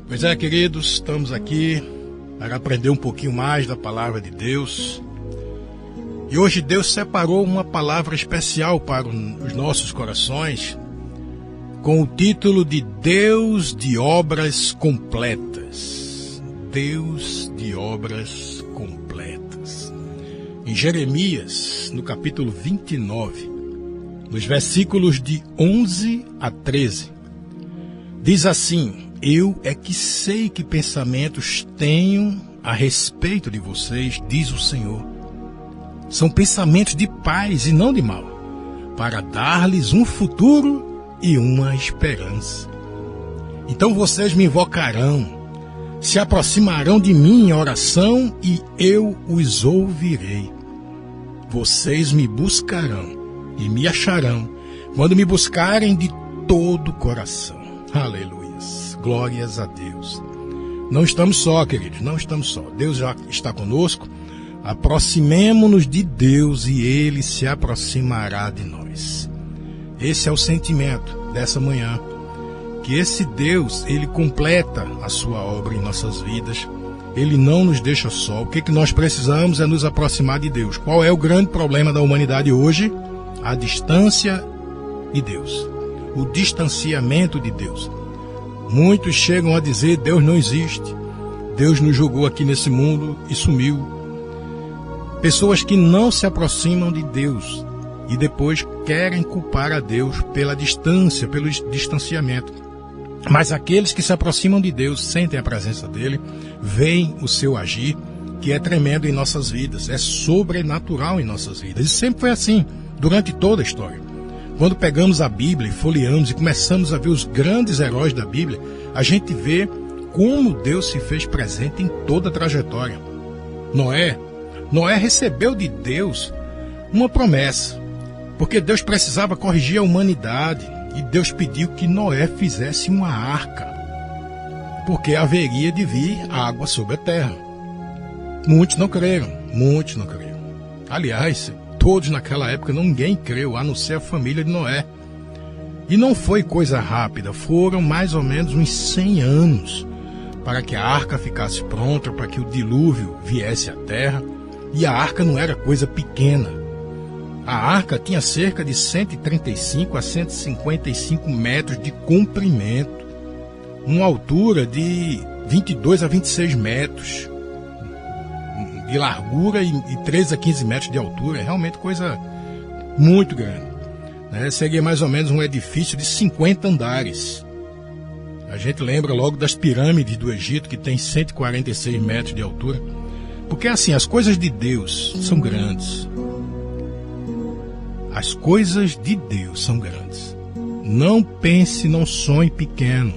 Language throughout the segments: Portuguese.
Pois é, queridos, estamos aqui para aprender um pouquinho mais da palavra de Deus. E hoje Deus separou uma palavra especial para os nossos corações, com o título de Deus de Obras Completas. Deus de Obras Completas. Em Jeremias, no capítulo 29, nos versículos de 11 a 13, diz assim: Eu é que sei que pensamentos tenho a respeito de vocês, diz o Senhor. São pensamentos de paz e não de mal, para dar-lhes um futuro e uma esperança. Então vocês me invocarão, se aproximarão de mim em oração e eu os ouvirei. Vocês me buscarão e me acharão quando me buscarem de todo o coração. Aleluia. Glórias a Deus. Não estamos só, queridos, não estamos só. Deus já está conosco. Aproximemo-nos de Deus e Ele se aproximará de nós. Esse é o sentimento dessa manhã. Que esse Deus, Ele completa a sua obra em nossas vidas. Ele não nos deixa só. O que nós precisamos é nos aproximar de Deus. Qual é o grande problema da humanidade hoje? A distância de Deus. O distanciamento de Deus. Muitos chegam a dizer: Deus não existe, Deus nos jogou aqui nesse mundo e sumiu. Pessoas que não se aproximam de Deus e depois querem culpar a Deus pela distância, pelo distanciamento. Mas aqueles que se aproximam de Deus, sentem a presença dEle, veem o seu agir, que é tremendo em nossas vidas, é sobrenatural em nossas vidas. E sempre foi assim, durante toda a história. Quando pegamos a Bíblia e folheamos e começamos a ver os grandes heróis da Bíblia, a gente vê como Deus se fez presente em toda a trajetória. Noé recebeu de Deus uma promessa, porque Deus precisava corrigir a humanidade e Deus pediu que Noé fizesse uma arca, porque haveria de vir água sobre a terra. Muitos não creram. Aliás, todos naquela época, ninguém creu, a não ser a família de Noé. E não foi coisa rápida, foram mais ou menos uns 100 anos para que a arca ficasse pronta, para que o dilúvio viesse à terra. E a arca não era coisa pequena. A arca tinha cerca de 135 a 155 metros de comprimento, uma altura de 22 a 26 metros. De largura e 13 a 15 metros de altura, é realmente coisa muito grande. Seria mais ou menos um edifício de 50 andares. A gente lembra logo das pirâmides do Egito, que tem 146 metros de altura. Porque assim, as coisas de Deus são grandes. As coisas de Deus são grandes. Não pense, não sonhe pequeno,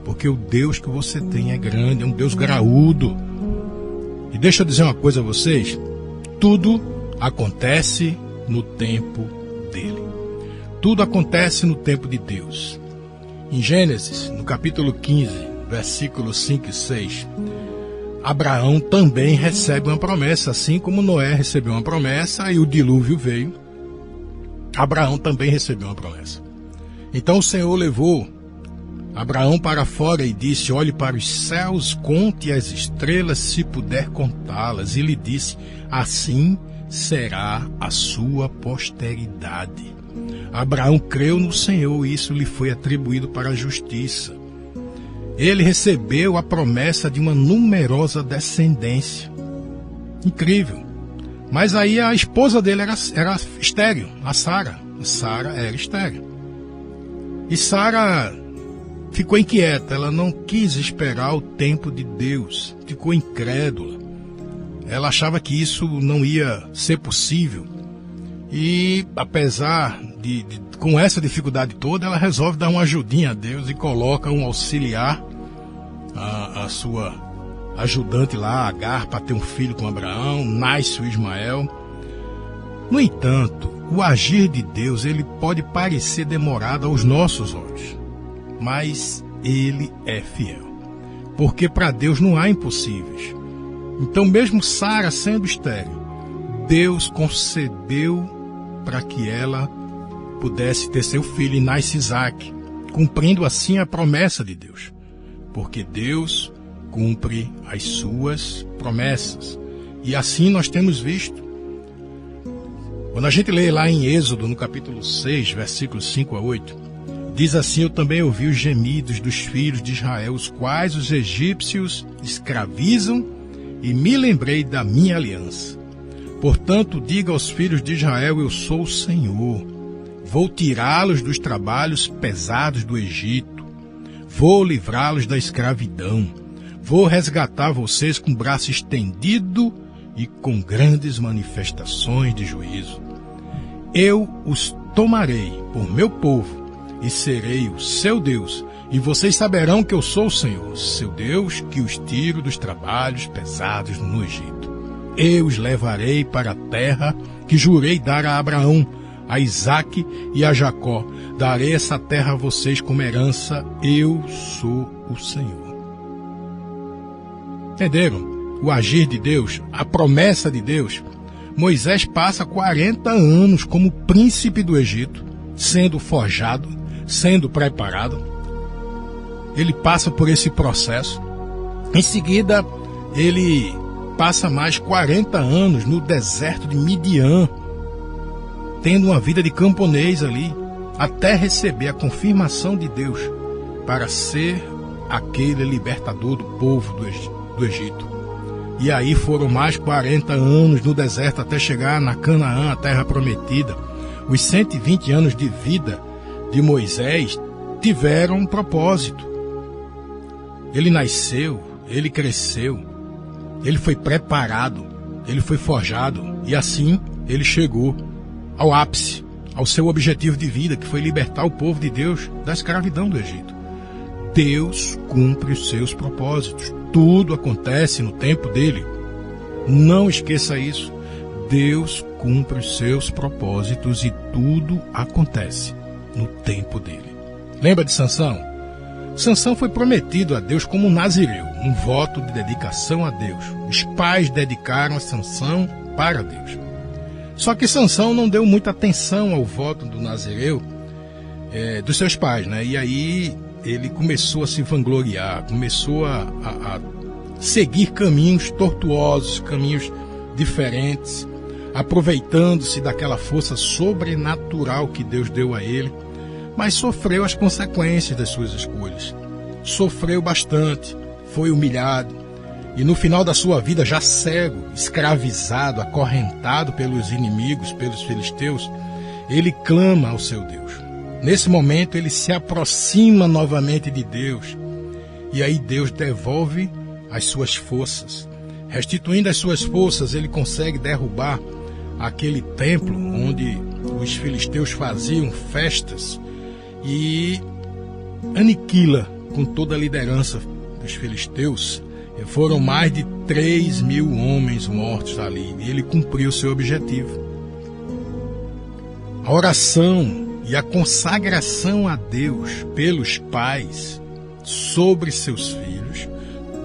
porque o Deus que você tem é grande, é um Deus graúdo. E deixa eu dizer uma coisa a vocês, tudo acontece no tempo dele. Tudo acontece no tempo de Deus. Em Gênesis, no capítulo 15, versículos 5 e 6, Abraão também recebe uma promessa, assim como Noé recebeu uma promessa e o dilúvio veio. Abraão também recebeu uma promessa. Então o Senhor levou Abraão para fora e disse: Olhe para os céus, conte as estrelas, se puder contá-las. E lhe disse: Assim será a sua posteridade. Abraão creu no Senhor e isso lhe foi atribuído para a justiça. Ele recebeu a promessa de uma numerosa descendência. Incrível. Mas aí a esposa dele era estéril, a Sara. A Sara era estéril. E Sara ficou inquieta, ela não quis esperar o tempo de Deus, ficou incrédula. Ela achava que isso não ia ser possível. E apesar com essa dificuldade toda, ela resolve dar uma ajudinha a Deus e coloca um auxiliar, a sua ajudante lá, Agar, para ter um filho com Abraão, nasce o Ismael. No entanto, o agir de Deus, ele pode parecer demorado aos nossos olhos. Mas ele é fiel, porque para Deus não há impossíveis. Então, mesmo Sara sendo estéril, Deus concedeu para que ela pudesse ter seu filho, e nasce Isaac, cumprindo assim a promessa de Deus. porque Deus cumpre as suas promessas. E assim nós temos visto. Quando a gente lê lá em Êxodo, no capítulo 6, versículos 5 a 8, diz assim: eu também ouvi os gemidos dos filhos de Israel, os quais os egípcios escravizam, e me lembrei da minha aliança. Portanto, diga aos filhos de Israel: eu sou o Senhor. Vou tirá-los dos trabalhos pesados do Egito. Vou livrá-los da escravidão. Vou resgatar vocês com o braço estendido e com grandes manifestações de juízo. Eu os tomarei por meu povo e serei o seu Deus, e vocês saberão que eu sou o Senhor, seu Deus, que os tiro dos trabalhos pesados no Egito. Eu os levarei para a terra que jurei dar a Abraão, a Isaque e a Jacó. Darei essa terra a vocês como herança. Eu sou o Senhor. Entenderam? O agir de Deus, a promessa de Deus. Moisés passa 40 anos como príncipe do Egito, sendo forjado, sendo preparado. Ele passa por esse processo. Em seguida, ele passa mais 40 anos no deserto de Midian, tendo uma vida de camponês ali, até receber a confirmação de Deus para ser aquele libertador do povo do Egito. E aí foram mais 40 anos no deserto até chegar na Canaã, a terra prometida. Os 120 anos de vida de Moisés tiveram um propósito. Ele nasceu, ele cresceu, ele foi preparado, ele foi forjado e assim ele chegou ao ápice, ao seu objetivo de vida, que foi libertar o povo de Deus da escravidão do Egito. Deus cumpre os seus propósitos. Tudo acontece no tempo dele. Não esqueça isso. Deus cumpre os seus propósitos e tudo acontece no tempo dele. Lembra de Sansão? Sansão foi prometido a Deus como um nazireu, um voto de dedicação a Deus. Os pais dedicaram a Sansão para Deus. Só que Sansão não deu muita atenção ao voto do nazireu dos seus pais, né? E aí ele começou a se vangloriar, começou a seguir caminhos tortuosos, caminhos diferentes, aproveitando-se daquela força sobrenatural que Deus deu a ele, mas sofreu as consequências das suas escolhas. Sofreu bastante, foi humilhado, e no final da sua vida, já cego, escravizado, acorrentado pelos inimigos, pelos filisteus, ele clama ao seu Deus. Nesse momento ele se aproxima novamente de Deus, e aí Deus devolve as suas forças. Restituindo as suas forças, ele consegue derrubar aquele templo onde os filisteus faziam festas e aniquila com toda a liderança dos filisteus. Foram mais de 3.000 homens mortos ali, e ele cumpriu seu objetivo. A oração e a consagração a Deus pelos pais sobre seus filhos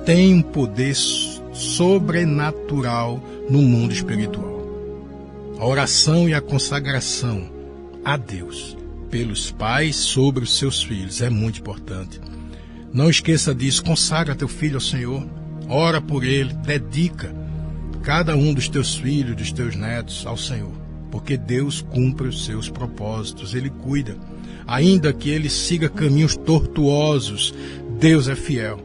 tem um poder sobrenatural no mundo espiritual. A oração e a consagração a Deus pelos pais sobre os seus filhos é muito importante. Não esqueça disso, consagra teu filho ao Senhor, ora por ele, dedica cada um dos teus filhos, dos teus netos ao Senhor, porque Deus cumpre os seus propósitos, Ele cuida. Ainda que ele siga caminhos tortuosos, Deus é fiel.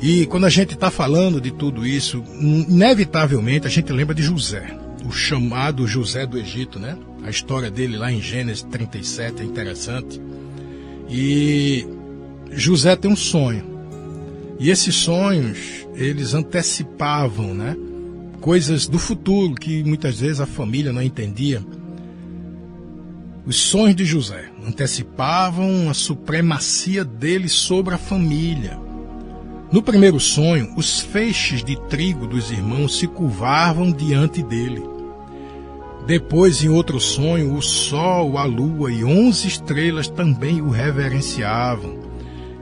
E quando a gente está falando de tudo isso, inevitavelmente a gente lembra de José, o chamado José do Egito, né? A história dele lá em Gênesis 37 é interessante. E José tem um sonho. E esses sonhos, eles antecipavam, né? Coisas do futuro que muitas vezes a família não entendia. Os sonhos de José antecipavam a supremacia dele sobre a família. No primeiro sonho, os feixes de trigo dos irmãos se curvavam diante dele. Depois, em outro sonho, o sol, a lua e 11 estrelas também o reverenciavam.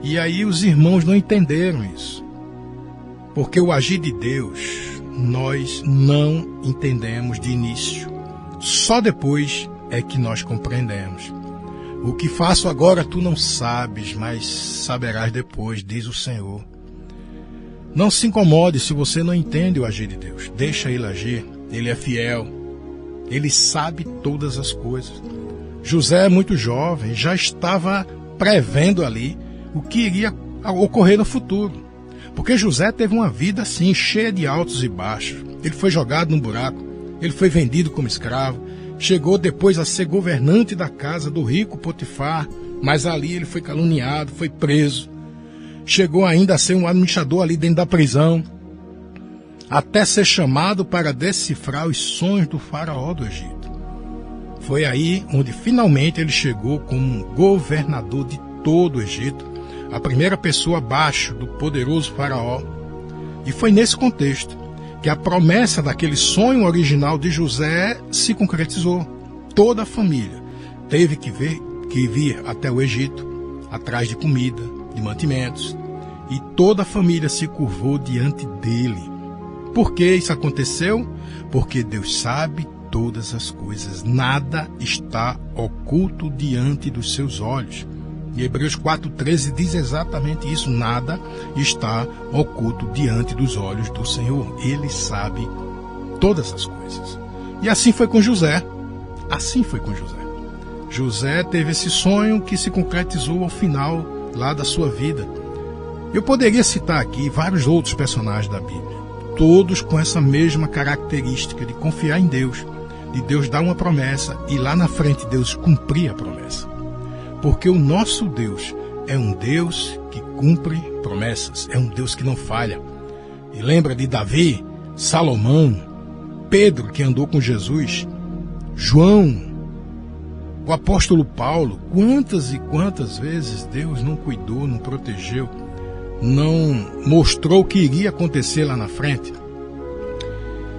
E aí os irmãos não entenderam isso. Porque o agir de Deus, nós não entendemos de início. Só depois é que nós compreendemos. O que faço agora tu não sabes, mas saberás depois, diz o Senhor. Não se incomode se você não entende o agir de Deus. Deixa Ele agir. Ele é fiel. Ele sabe todas as coisas. José é muito jovem, já estava prevendo ali o que iria ocorrer no futuro. Porque José teve uma vida assim, cheia de altos e baixos. Ele foi jogado num buraco, ele foi vendido como escravo, chegou depois a ser governante da casa do rico Potifar, mas ali ele foi caluniado, foi preso. Chegou ainda a ser um administrador ali dentro da prisão, até ser chamado para decifrar os sonhos do faraó do Egito. Foi aí onde finalmente ele chegou como governador de todo o Egito, a primeira pessoa abaixo do poderoso faraó. E foi nesse contexto que a promessa daquele sonho original de José se concretizou. Toda a família teve que vir até o Egito, atrás de comida, de mantimentos, e toda a família se curvou diante dele. Por que isso aconteceu? Porque Deus sabe todas as coisas, nada está oculto diante dos seus olhos. E Hebreus 4,13 diz exatamente isso, nada está oculto diante dos olhos do Senhor. Ele sabe todas as coisas. E assim foi com José. Assim foi com José. José teve esse sonho que se concretizou ao final lá da sua vida. Eu poderia citar aqui vários outros personagens da Bíblia, todos com essa mesma característica de confiar em Deus, de Deus dar uma promessa e lá na frente Deus cumprir a promessa. Porque o nosso Deus é um Deus que cumpre promessas, é um Deus que não falha. E lembra de Davi, Salomão, Pedro que andou com Jesus, João, o apóstolo Paulo, quantas e quantas vezes Deus não cuidou, não protegeu, não mostrou o que iria acontecer lá na frente.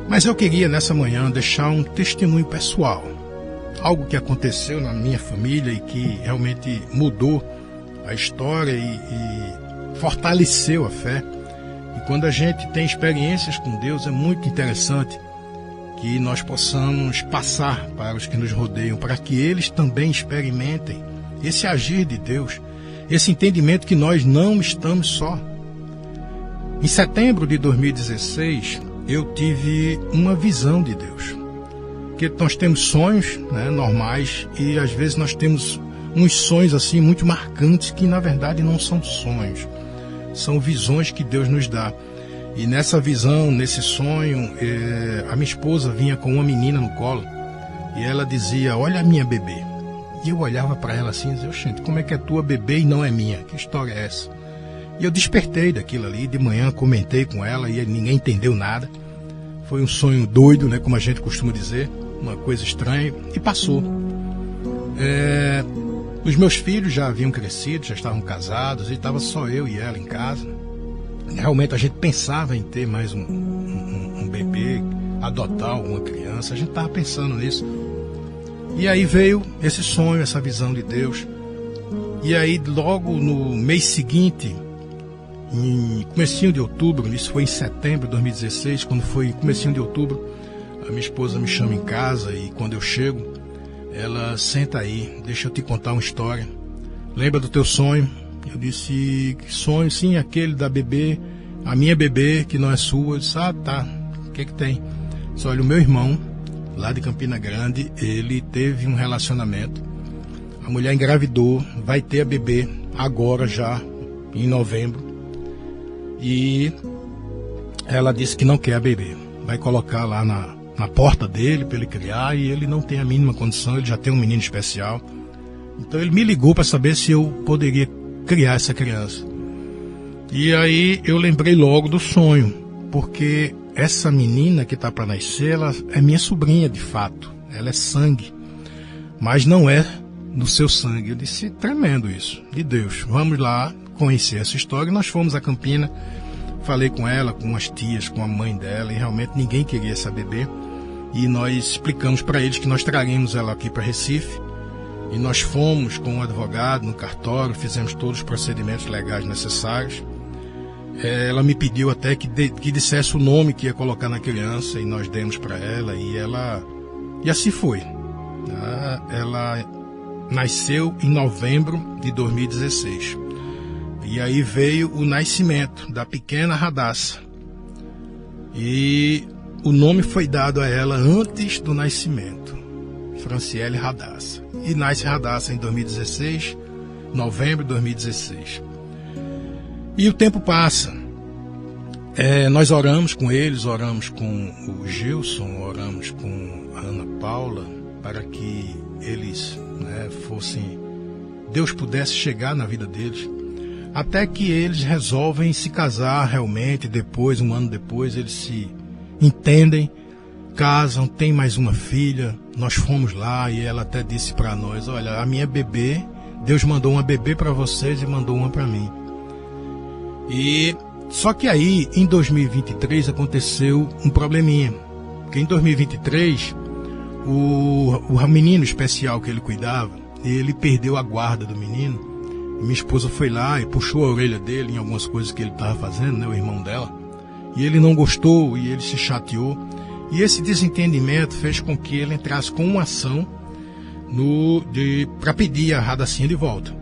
Mas eu queria nessa manhã deixar um testemunho pessoal, algo que aconteceu na minha família e que realmente mudou a história e fortaleceu a fé. E quando a gente tem experiências com Deus, é muito interessante que nós possamos passar para os que nos rodeiam, para que eles também experimentem esse agir de Deus, esse entendimento que nós não estamos só. Em setembro de 2016, eu tive uma visão de Deus. Porque nós temos sonhos, né, normais, e às vezes nós temos uns sonhos assim muito marcantes que na verdade não são sonhos, são visões que Deus nos dá. E nessa visão, nesse sonho, a minha esposa vinha com uma menina no colo e ela dizia: olha a minha bebê. E eu olhava para ela assim e dizia: gente, como é que é tua bebê e não é minha? Que história é essa? E eu despertei daquilo ali, de manhã comentei com ela e ninguém entendeu nada. Foi um sonho doido, né, como a gente costuma dizer, uma coisa estranha, e passou. Os meus filhos já haviam crescido, já estavam casados, e estava só eu e ela em casa. Realmente a gente pensava em ter mais um bebê, adotar alguma criança, a gente estava pensando nisso. E aí veio esse sonho, essa visão de Deus. E aí logo no mês seguinte, em comecinho de outubro, isso foi em setembro de 2016, quando foi comecinho de outubro, a minha esposa me chama em casa e quando eu chego, ela: senta aí, deixa eu te contar uma história. Lembra do teu sonho? Eu disse: que sonho? Sim, aquele da bebê, a minha bebê que não é sua. Eu disse: ah, tá, o que tem? Eu disse: olha, o meu irmão, lá de Campina Grande, ele teve um relacionamento, a mulher engravidou, vai ter a bebê agora já, em novembro, e ela disse que não quer a bebê, vai colocar lá na porta dele para ele criar, e ele não tem a mínima condição, ele já tem um menino especial. Então ele me ligou para saber se eu poderia criar essa criança. E aí eu lembrei logo do sonho, porque essa menina que está para nascer, ela é minha sobrinha de fato, ela é sangue, mas não é do seu sangue. Eu disse: tremendo isso, de Deus, vamos lá conhecer essa história. E nós fomos a Campina, falei com ela, com as tias, com a mãe dela, e realmente ninguém queria essa bebê. E nós explicamos para eles que nós traríamos ela aqui para Recife. E nós fomos com um advogado no cartório, fizemos todos os procedimentos legais necessários. Ela me pediu até que dissesse o nome que ia colocar na criança, e nós demos para ela, e assim foi. Ela nasceu em novembro de 2016. E aí veio o nascimento da pequena Radassa. E o nome foi dado a ela antes do nascimento, Franciele Radassa. E nasce Radassa em 2016, novembro de 2016. E o tempo passa. Nós oramos com eles, oramos com o Gilson, oramos com a Ana Paula, para que eles Deus pudesse chegar na vida deles. Até que eles resolvem se casar realmente, depois, um ano depois, eles se entendem, casam, tem mais uma filha. Nós fomos lá e ela até disse para nós: olha, a minha bebê, Deus mandou uma bebê para vocês e mandou uma para mim. E só que aí, em 2023, aconteceu um probleminha. Porque em 2023, o menino especial que ele cuidava, ele perdeu a guarda do menino. Minha esposa foi lá e puxou a orelha dele em algumas coisas que ele estava fazendo, o irmão dela. E ele não gostou e ele se chateou. E esse desentendimento fez com que ele entrasse com uma ação para pedir a Radassinha de volta.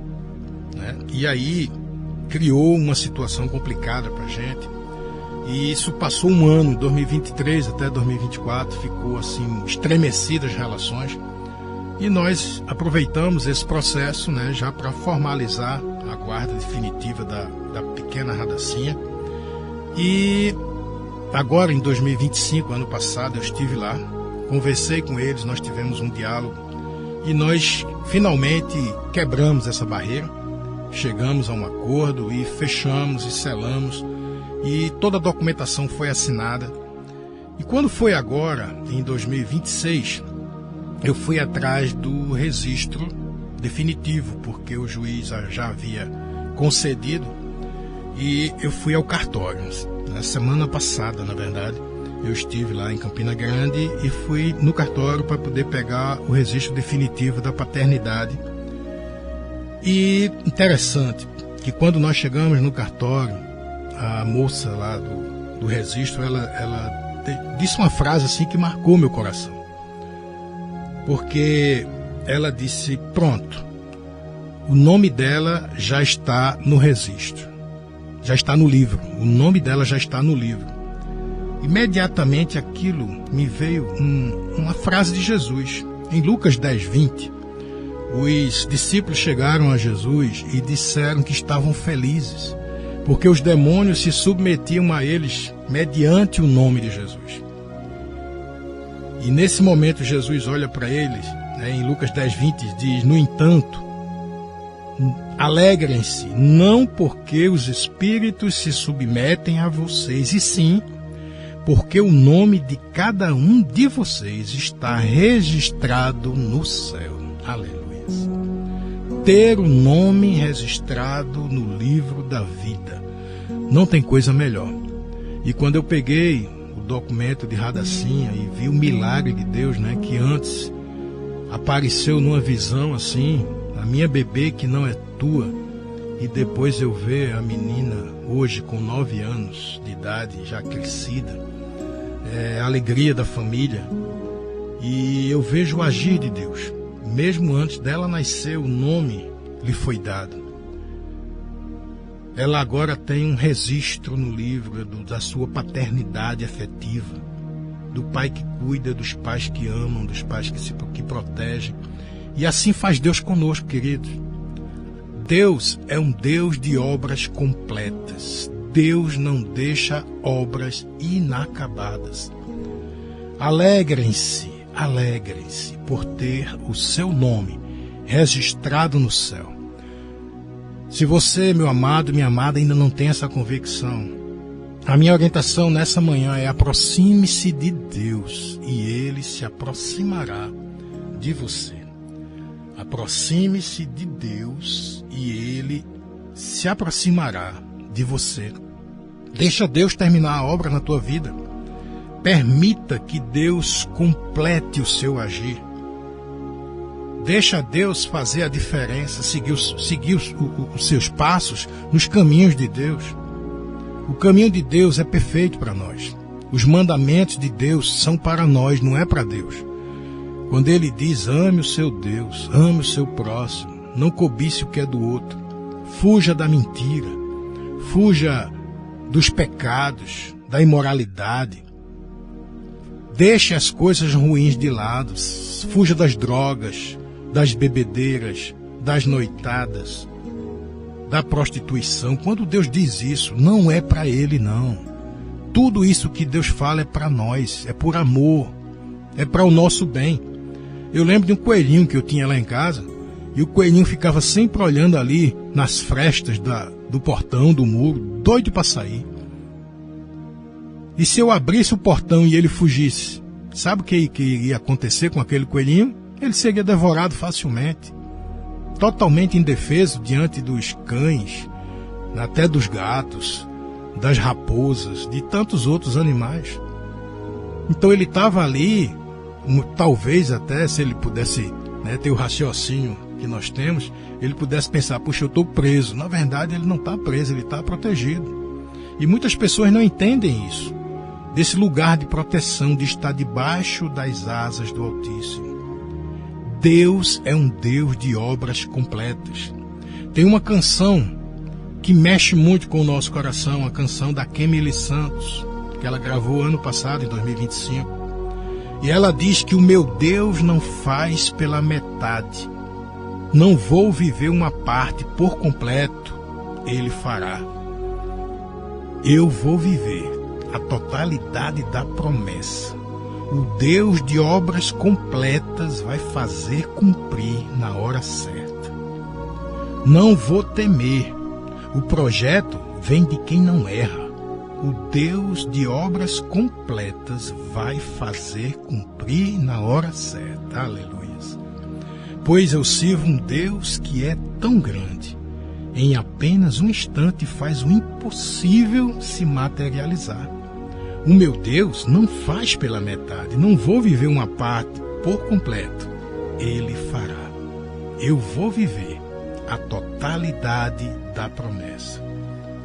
E aí criou uma situação complicada para a gente. E isso passou um ano, 2023 até 2024, ficou assim, estremecidas as relações. E nós aproveitamos esse processo, já para formalizar a guarda definitiva da pequena Radassinha. E agora, em 2025, ano passado, eu estive lá, conversei com eles, nós tivemos um diálogo e nós finalmente quebramos essa barreira, chegamos a um acordo e fechamos e selamos e toda a documentação foi assinada. E quando foi agora, em 2026, eu fui atrás do registro definitivo, porque o juiz já havia concedido, e eu fui ao cartório. Na semana passada, na verdade, eu estive lá em Campina Grande e fui no cartório para poder pegar o registro definitivo da paternidade. E interessante que quando nós chegamos no cartório, a moça lá do registro, ela disse uma frase assim que marcou meu coração. Porque ela disse: pronto, o nome dela já está no registro, já está no livro, o nome dela já está no livro. Imediatamente aquilo me veio uma frase de Jesus. Em Lucas 10:20, os discípulos chegaram a Jesus e disseram que estavam felizes, porque os demônios se submetiam a eles mediante o nome de Jesus. E nesse momento Jesus olha para eles, em Lucas 10:20 diz: no entanto, alegrem-se, não porque os espíritos se submetem a vocês, e sim porque o nome de cada um de vocês está registrado no céu. Aleluia. Ter o nome registrado no livro da vida, não tem coisa melhor. E quando eu peguei o documento de Radassinha e vi o milagre de Deus, que antes apareceu numa visão assim, a minha bebê que não é tua, e depois eu ver a menina hoje com 9 anos de idade, já crescida, a alegria da família, e eu vejo o agir de Deus. Mesmo antes dela nascer, o nome lhe foi dado. Ela agora tem um registro no livro da sua paternidade afetiva, do pai que cuida, dos pais que amam, dos pais que protegem. E assim faz Deus conosco, queridos. Deus é um Deus de obras completas. Deus não deixa obras inacabadas. Alegrem-se por ter o seu nome registrado no céu. Se você, meu amado, minha amada, ainda não tem essa convicção, a minha orientação nessa manhã é: aproxime-se de Deus e Ele se aproximará de você. Aproxime-se de Deus e Ele se aproximará de você. Deixa Deus terminar a obra na tua vida. Permita que Deus complete o seu agir. Deixa Deus fazer a diferença, seguir os seus passos nos caminhos de Deus. O caminho de Deus é perfeito para nós. Os mandamentos de Deus são para nós, não é para Deus. quando ele diz: ame o seu Deus, ame o seu próximo, não cobice o que é do outro, fuja da mentira, fuja dos pecados, da imoralidade, deixe as coisas ruins de lado, fuja das drogas, das bebedeiras, das noitadas, da prostituição. Quando Deus diz isso, não é para ele, não. Tudo isso que Deus fala é para nós, é por amor, é para o nosso bem. Eu lembro de um coelhinho que eu tinha lá em casa, e o coelhinho ficava sempre olhando ali nas frestas do portão, do muro, doido para sair. E se eu abrisse o portão e ele fugisse, sabe o que ia acontecer com aquele coelhinho? Ele seria devorado facilmente, totalmente indefeso diante dos cães, até dos gatos, das raposas, de tantos outros animais. Então ele estava ali, talvez até se ele pudesse, ter o raciocínio que nós temos, ele pudesse pensar: puxa, eu estou preso. Na verdade, ele não está preso, ele está protegido. E muitas pessoas não entendem isso, desse lugar de proteção, de estar debaixo das asas do Altíssimo. Deus é um Deus de obras completas. Tem uma canção que mexe muito com o nosso coração, a canção da Kemily Santos, que ela gravou ano passado, em 2025. E ela diz que o meu Deus não faz pela metade. Não vou viver uma parte por completo, Ele fará. Eu vou viver a totalidade da promessa. O Deus de obras completas vai fazer cumprir na hora certa. Não vou temer. O projeto vem de quem não erra. O Deus de obras completas vai fazer cumprir na hora certa. Aleluia. Pois eu sirvo um Deus que é tão grande. Em apenas um instante faz o impossível se materializar. O meu Deus não faz pela metade. Não vou viver uma parte por completo. Ele fará. Eu vou viver a totalidade da promessa.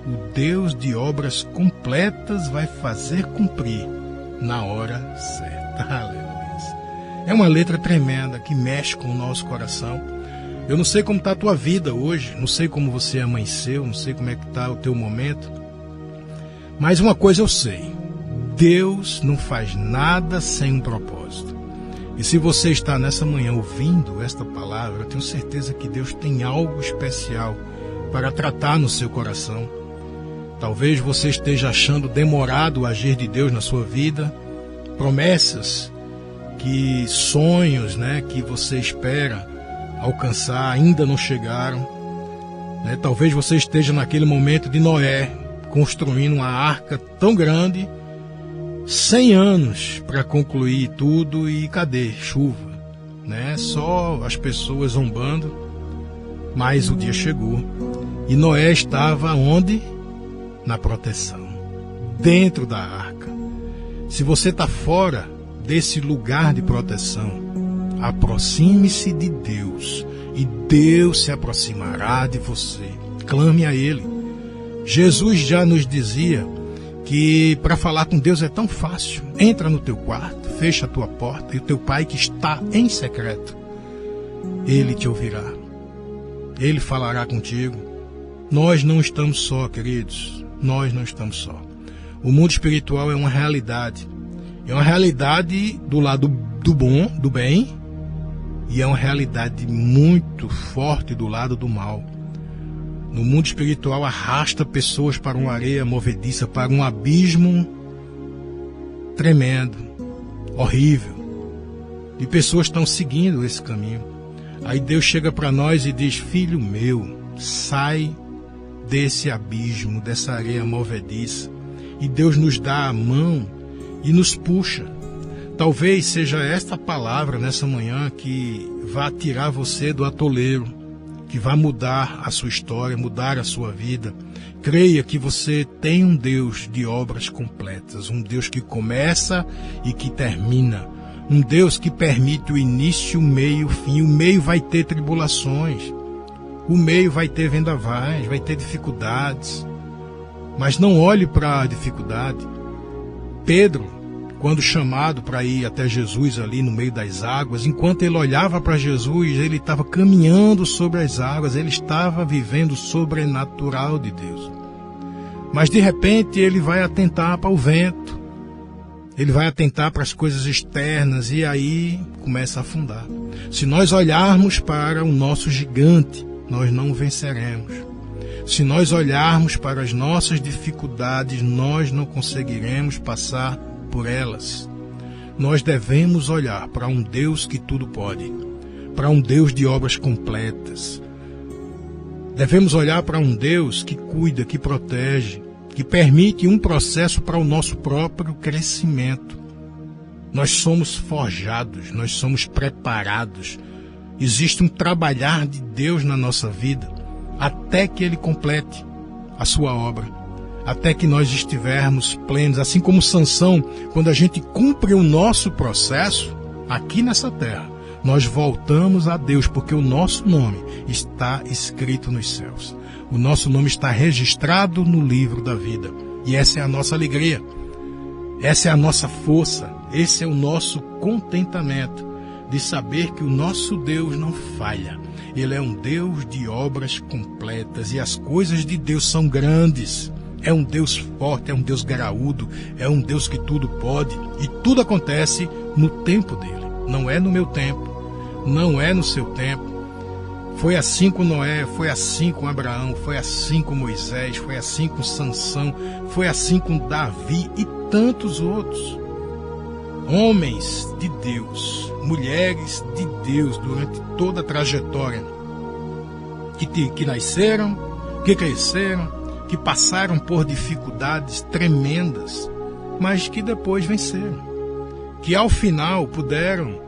O Deus de obras completas vai fazer cumprir na hora certa. Aleluia. É uma letra tremenda que mexe com o nosso coração. Eu não sei como está a tua vida hoje, não sei como você amanheceu, não sei como é que está o teu momento. Mas uma coisa eu sei: Deus não faz nada sem um propósito. E se você está nessa manhã ouvindo esta palavra, eu tenho certeza que Deus tem algo especial para tratar no seu coração. Talvez você esteja achando demorado o agir de Deus na sua vida, promessas, sonhos, que você espera alcançar ainda não chegaram. Talvez você esteja naquele momento de Noé, construindo uma arca tão grande, 100 anos para concluir tudo, e cadê? Chuva, só as pessoas zombando. Mas o dia chegou e Noé estava onde? Na proteção, dentro da arca. Se você está fora desse lugar de proteção, aproxime-se de Deus e Deus se aproximará de você. Clame a Ele. Jesus já nos dizia que para falar com Deus é tão fácil. Entra no teu quarto, fecha a tua porta, e o teu Pai que está em secreto, Ele te ouvirá. Ele falará contigo. Nós não estamos só, queridos. Nós não estamos só. O mundo espiritual é uma realidade. É uma realidade do lado do bom, do bem, e é uma realidade muito forte do lado do mal. No mundo espiritual arrasta pessoas para uma areia movediça, para um abismo tremendo, horrível. E pessoas estão seguindo esse caminho. Aí Deus chega para nós e diz: filho meu, sai desse abismo, dessa areia movediça. E Deus nos dá a mão e nos puxa. Talvez seja esta palavra nessa manhã que vá tirar você do atoleiro, que vai mudar a sua história, mudar a sua vida. Creia que você tem um Deus de obras completas, um Deus que começa e que termina, um Deus que permite o início, o meio, o fim. O meio vai ter tribulações, o meio vai ter vendavais, vai ter dificuldades, mas não olhe para a dificuldade. Pedro, quando chamado para ir até Jesus ali no meio das águas, enquanto ele olhava para Jesus, ele estava caminhando sobre as águas, ele estava vivendo o sobrenatural de Deus. Mas de repente ele vai atentar para o vento, ele vai atentar para as coisas externas e aí começa a afundar. Se nós olharmos para o nosso gigante, nós não venceremos. Se nós olharmos para as nossas dificuldades, nós não conseguiremos passar por elas. Nós devemos olhar para um Deus que tudo pode, para um Deus de obras completas. Devemos olhar para um Deus que cuida, que protege, que permite um processo para o nosso próprio crescimento. Nós somos forjados, nós somos preparados. Existe um trabalhar de Deus na nossa vida, até que Ele complete a sua obra, até que nós estivermos plenos, assim como Sansão, quando a gente cumpre o nosso processo aqui nessa terra, nós voltamos a Deus, porque o nosso nome está escrito nos céus. O nosso nome está registrado no livro da vida. E essa é a nossa alegria, essa é a nossa força, esse é o nosso contentamento de saber que o nosso Deus não falha. Ele é um Deus de obras completas e as coisas de Deus são grandes. É um Deus forte, é um Deus graúdo, é um Deus que tudo pode e tudo acontece no tempo dele. Não é no meu tempo, não é no seu tempo. Foi assim com Noé, foi assim com Abraão, foi assim com Moisés, foi assim com Sansão, foi assim com Davi e tantos outros. Homens de Deus, mulheres de Deus durante toda a trajetória, que nasceram, que cresceram, que passaram por dificuldades tremendas, mas que depois venceram, que ao final puderam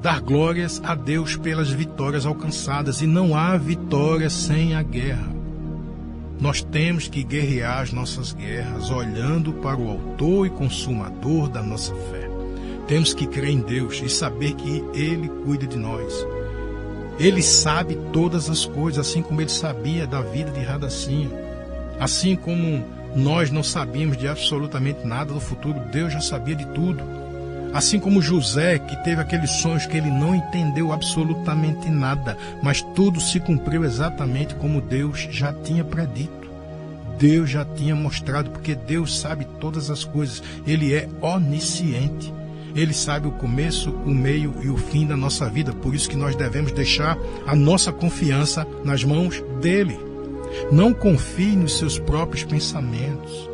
dar glórias a Deus pelas vitórias alcançadas, e não há vitória sem a guerra. Nós temos que guerrear as nossas guerras, olhando para o autor e consumador da nossa fé. Temos que crer em Deus e saber que Ele cuida de nós. Ele sabe todas as coisas, assim como Ele sabia da vida de Radacinha. Assim como nós não sabíamos de absolutamente nada do futuro, Deus já sabia de tudo. Assim como José, que teve aqueles sonhos que ele não entendeu absolutamente nada, mas tudo se cumpriu exatamente como Deus já tinha predito. Deus já tinha mostrado, porque Deus sabe todas as coisas. Ele é onisciente. Ele sabe o começo, o meio e o fim da nossa vida. Por isso que nós devemos deixar a nossa confiança nas mãos dele. Não confie nos seus próprios pensamentos.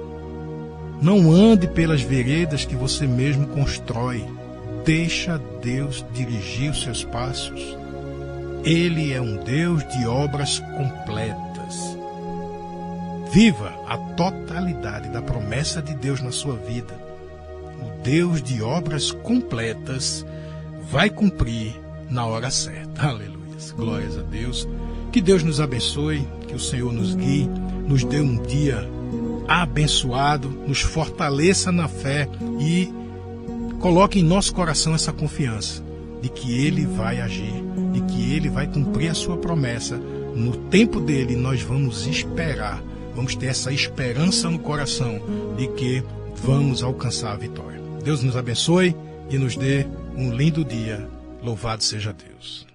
Não ande pelas veredas que você mesmo constrói. Deixa Deus dirigir os seus passos. Ele é um Deus de obras completas. Viva a totalidade da promessa de Deus na sua vida. O Deus de obras completas vai cumprir na hora certa. Aleluia. Glórias a Deus. Que Deus nos abençoe, que o Senhor nos guie, nos dê um dia abençoado, nos fortaleça na fé e coloque em nosso coração essa confiança de que Ele vai agir, de que Ele vai cumprir a sua promessa. No tempo dele nós vamos esperar, vamos ter essa esperança no coração de que vamos alcançar a vitória. Deus nos abençoe e nos dê um lindo dia. Louvado seja Deus.